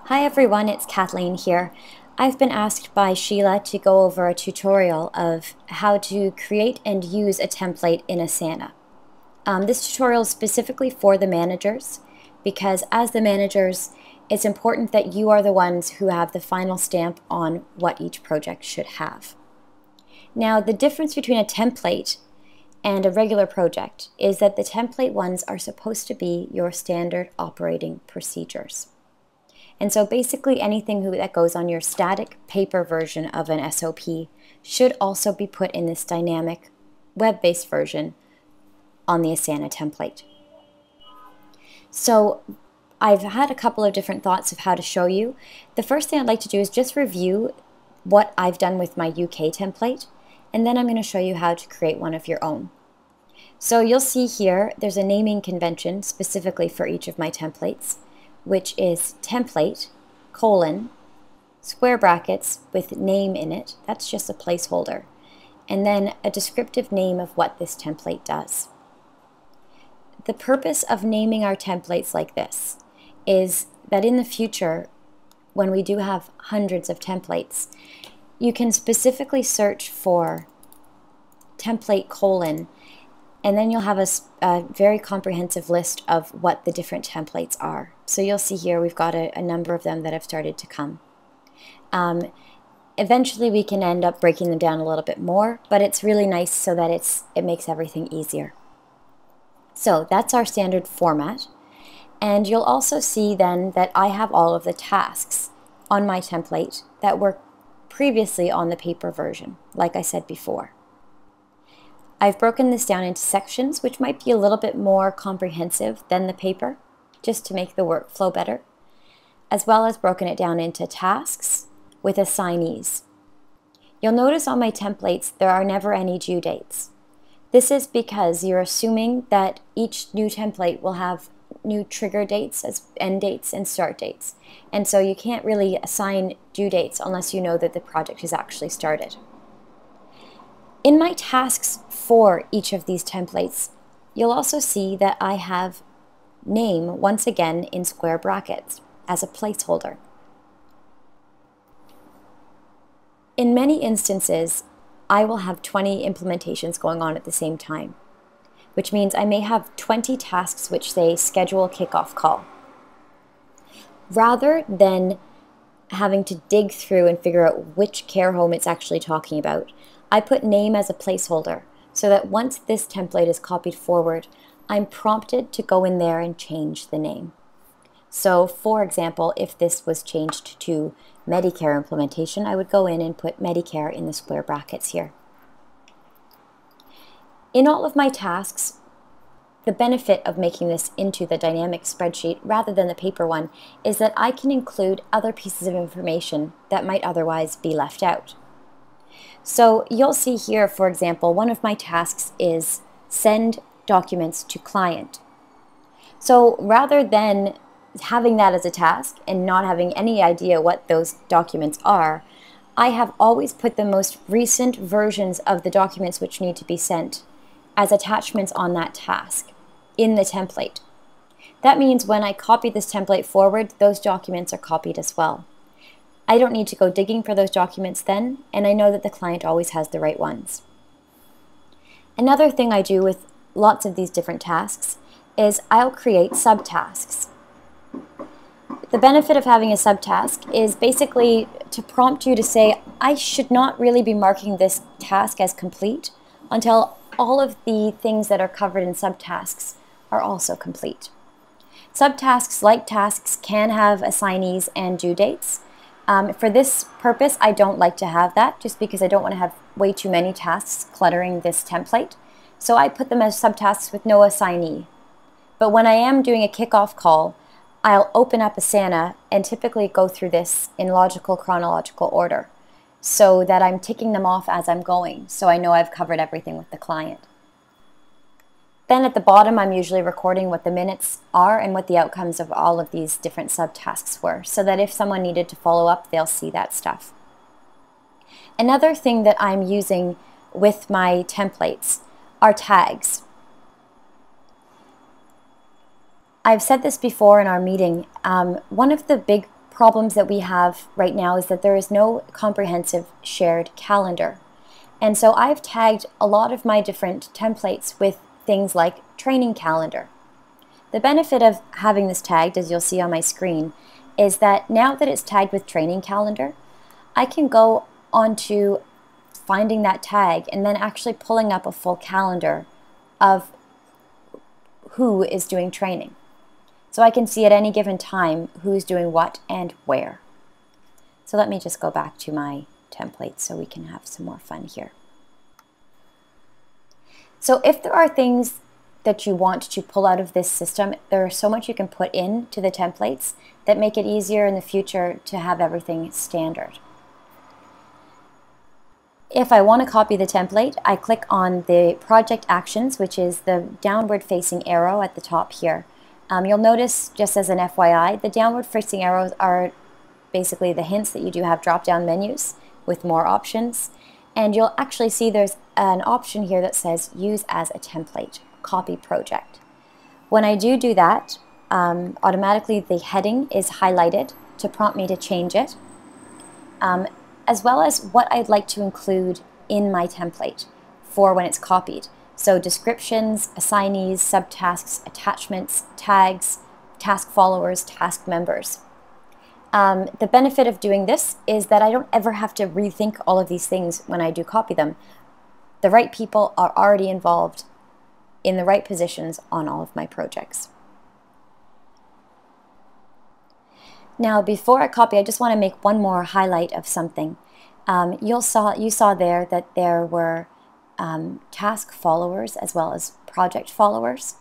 Hi everyone, it's Kathleen here. I've been asked by Sheila to go over a tutorial of how to create and use a template in Asana. This tutorial is specifically for the managers because as the managers, it's important that you are the ones who have the final stamp on what each project should have. Now, the difference between a template and a regular project is that the template ones are supposed to be your standard operating procedures. And so basically anything that goes on your static paper version of an SOP should also be put in this dynamic web-based version on the Asana template. So I've had a couple of different thoughts of how to show you. The first thing I'd like to do is just review what I've done with my UK template, and then I'm going to show you how to create one of your own. So you'll see here there's a naming convention specifically for each of my templates, which is template, square brackets with name in it, that's just a placeholder, and then a descriptive name of what this template does. The purpose of naming our templates like this is that in the future, when we do have hundreds of templates, you can specifically search for template : and then you'll have a very comprehensive list of what the different templates are. So you'll see here we've got a number of them that have started to come. Eventually we can end up breaking them down a little bit more, but it's really nice so that it makes everything easier. So that's our standard format. And you'll also see then that I have all of the tasks on my template that were previously on the paper version, like I said before. I've broken this down into sections, which might be a little bit more comprehensive than the paper, just to make the workflow better, as well as broken it down into tasks with assignees. You'll notice on my templates there are never any due dates. This is because you're assuming that each new template will have new trigger dates as end dates and start dates, and so you can't really assign due dates unless you know that the project has actually started. In my tasks for each of these templates, you'll also see that I have name once again in square brackets as a placeholder. In many instances, I will have 20 implementations going on at the same time, which means I may have 20 tasks which say schedule kickoff call. Rather than having to dig through and figure out which care home it's actually talking about, I put name as a placeholder so that once this template is copied forward, I'm prompted to go in there and change the name. So for example, if this was changed to Medicare implementation, I would go in and put Medicare in the square brackets here. In all of my tasks, the benefit of making this into the dynamic spreadsheet rather than the paper one is that I can include other pieces of information that might otherwise be left out. So you'll see here, for example, one of my tasks is send documents to client. So rather than having that as a task and not having any idea what those documents are, I have always put the most recent versions of the documents which need to be sent as attachments on that task in the template. That means when I copy this template forward, those documents are copied as well. I don't need to go digging for those documents then, and I know that the client always has the right ones. Another thing I do with lots of these different tasks is I'll create subtasks. The benefit of having a subtask is basically to prompt you to say, I should not really be marking this task as complete until all of the things that are covered in subtasks are also complete. Subtasks, like tasks, can have assignees and due dates. For this purpose, I don't like to have that just because I don't want to have way too many tasks cluttering this template. So I put them as subtasks with no assignee. But when I am doing a kickoff call, I'll open up Asana and typically go through this in logical chronological order so that I'm ticking them off as I'm going, so I know I've covered everything with the client. Then at the bottom, I'm usually recording what the minutes are and what the outcomes of all of these different subtasks were, so that if someone needed to follow up, they'll see that stuff. Another thing that I'm using with my templates are tags. I've said this before in our meeting. One of the big problems that we have right now is that there is no comprehensive shared calendar. And so I've tagged a lot of my different templates with things like training calendar. The benefit of having this tagged, as you'll see on my screen, is that now that it's tagged with training calendar, I can go onto finding that tag and then actually pulling up a full calendar of who is doing training. So I can see at any given time who's doing what and where. So let me just go back to my template so we can have some more fun here. So if there are things that you want to pull out of this system, there's so much you can put into the templates that make it easier in the future to have everything standard. If I want to copy the template, I click on the project actions, which is the downward facing arrow at the top here. You'll notice, just as an FYI, the downward facing arrows are basically the hints that you do have drop-down menus with more options. And you'll actually see there's an option here that says use as a template, copy project. When I do that, automatically the heading is highlighted to prompt me to change it, as well as what I'd like to include in my template for when it's copied. So descriptions, assignees, subtasks, attachments, tags, task followers, task members. The benefit of doing this is that I don't ever have to rethink all of these things when I do copy them. The right people are already involved in the right positions on all of my projects. Now, before I copy, I just want to make one more highlight of something. You saw there that there were task followers as well as project followers.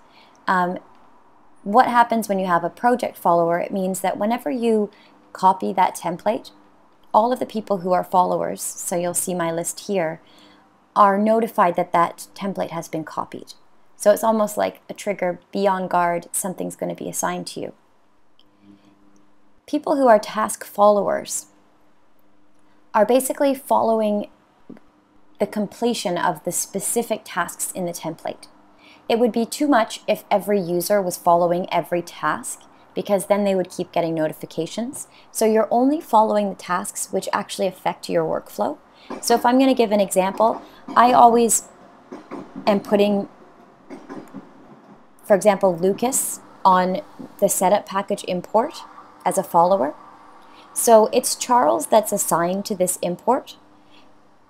What happens when you have a project follower? It means that whenever you copy that template, all of the people who are followers, so you'll see my list here, are notified that that template has been copied. So it's almost like a trigger, be on guard, something's going to be assigned to you. People who are task followers are basically following the completion of the specific tasks in the template. It would be too much if every user was following every task, because then they would keep getting notifications. So you're only following the tasks which actually affect your workflow. So if I'm going to give an example, I always am putting, for example, Lucas on the setup package import as a follower. So it's Charles that's assigned to this import.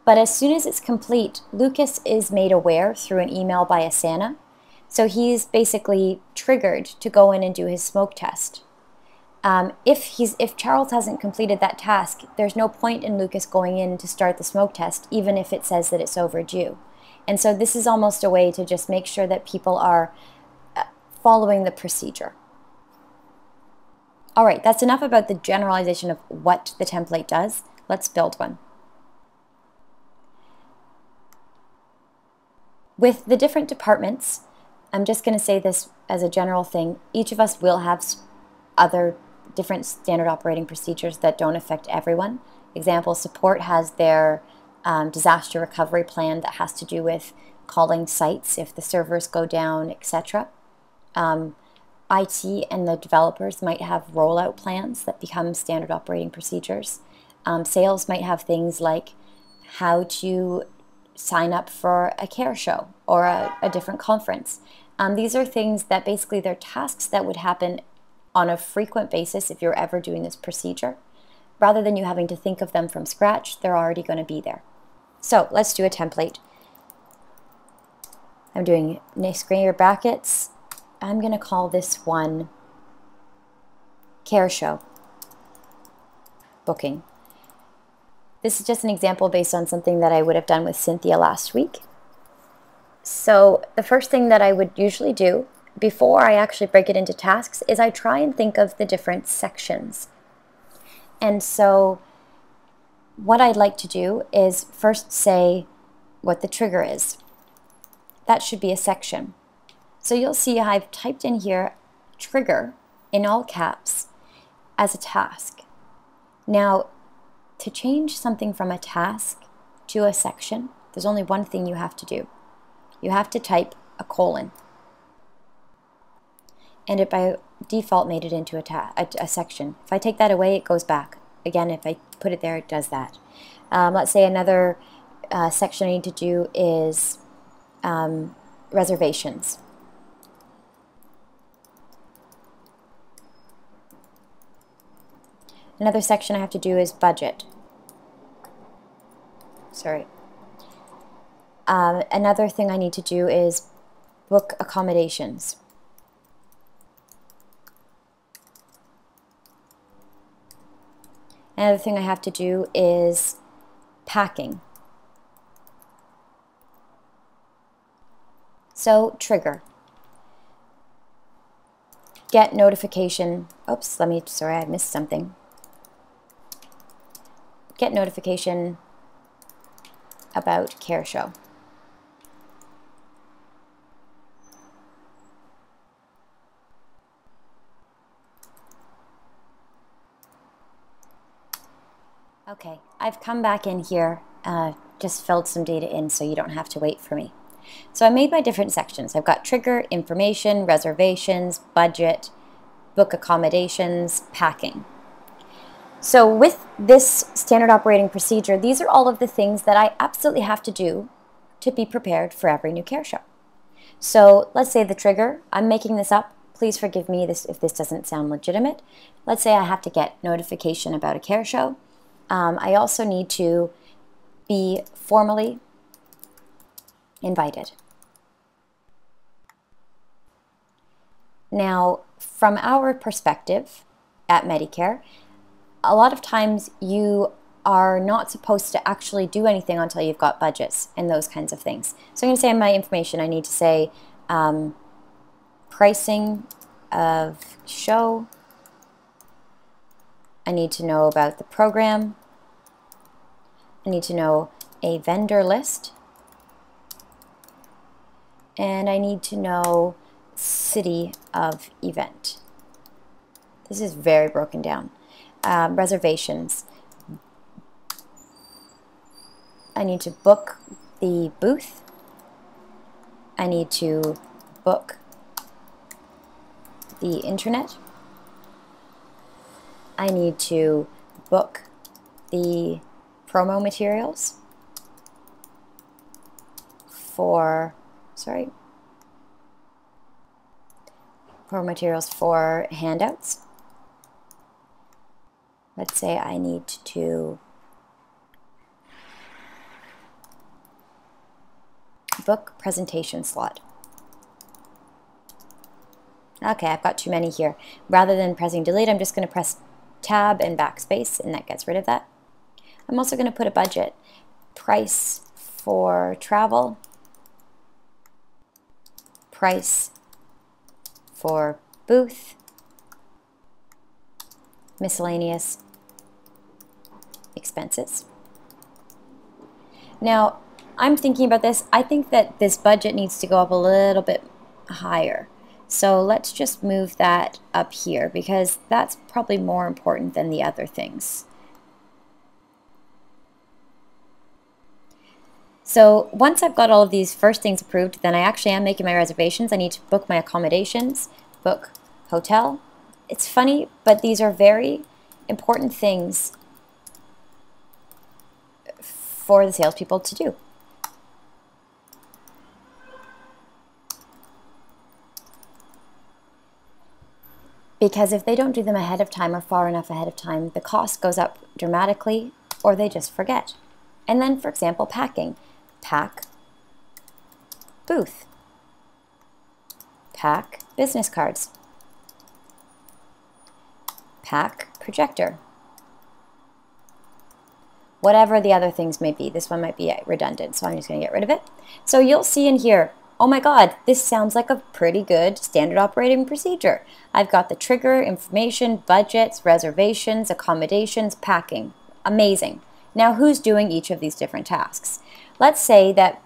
But as soon as it's complete, Lucas is made aware through an email by Asana. So he's basically triggered to go in and do his smoke test. If Charles hasn't completed that task, there's no point in Lucas going in to start the smoke test, even if it says that it's overdue. And so this is almost a way to just make sure that people are following the procedure. All right, that's enough about the generalization of what the template does. Let's build one. With the different departments, I'm just going to say this as a general thing. Each of us will have other different standard operating procedures that don't affect everyone. Example, support has their disaster recovery plan that has to do with calling sites if the servers go down, etc. IT and the developers might have rollout plans that become standard operating procedures. Sales might have things like how to sign up for a care show or a different conference. These are things that basically they're tasks that would happen on a frequent basis if you're ever doing this procedure. Rather than you having to think of them from scratch, they're already going to be there. So let's do a template. I'm doing square brackets. I'm going to call this one care show booking. This is just an example based on something that I would have done with Cynthia last week. So the first thing that I would usually do before I actually break it into tasks is I try and think of the different sections. And so what I'd like to do is first say what the trigger is. That should be a section. So you'll see I've typed in here trigger in all caps as a task. Now, to change something from a task to a section, there's only one thing you have to do. You have to type a colon. and it by default made it into a section. If I take that away, it goes back. Again, if I put it there, it does that. Let's say another section I need to do is reservations. Another section I have to do is budget. Sorry. Another thing I need to do is book accommodations. Another thing I have to do is packing. So, trigger. Get notification. Oops, sorry, I missed something. Get notification about care show. Okay, I've come back in here, just filled some data in so you don't have to wait for me. So I made my different sections. I've got trigger, information, reservations, budget, book accommodations, packing. So with this standard operating procedure, these are all of the things that I absolutely have to do to be prepared for every new care show. So let's say the trigger, I'm making this up. Please forgive me if this doesn't sound legitimate. Let's say I have to get notification about a care show. I also need to be formally invited. Now, from our perspective at Medicare, a lot of times you are not supposed to actually do anything until you've got budgets and those kinds of things. So I'm going to say in my information, I need to say pricing of show. I need to know about the program. I need to know a vendor list. And I need to know city of event. This is very broken down. Reservations. I need to book the booth. I need to book the internet. I need to book the promo materials for, promo materials for handouts. Let's say I need to book presentation slot. Okay, I've got too many here. Rather than pressing delete, I'm just going to press tab and backspace, and that gets rid of that. I'm also going to put a budget. Price for travel. Price for booth. Miscellaneous expenses. Now, I'm thinking about this. I think that this budget needs to go up a little bit higher. So let's just move that up here because that's probably more important than the other things. So once I've got all of these first things approved, then I actually am making my reservations. I need to book my accommodations, book hotel. It's funny, but these are very important things for the salespeople to do. Because if they don't do them ahead of time or far enough ahead of time, the cost goes up dramatically or they just forget. And then, for example, packing. Pack booth. Pack business cards. Pack projector. Whatever the other things may be. This one might be redundant, so I'm just going to get rid of it. So you'll see in here, oh my God, this sounds like a pretty good standard operating procedure. I've got the trigger, information, budgets, reservations, accommodations, packing. Amazing. Now who's doing each of these different tasks? Let's say that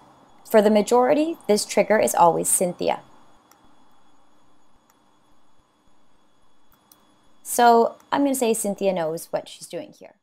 for the majority, this trigger is always Cynthia. So I'm going to say Cynthia knows what she's doing here.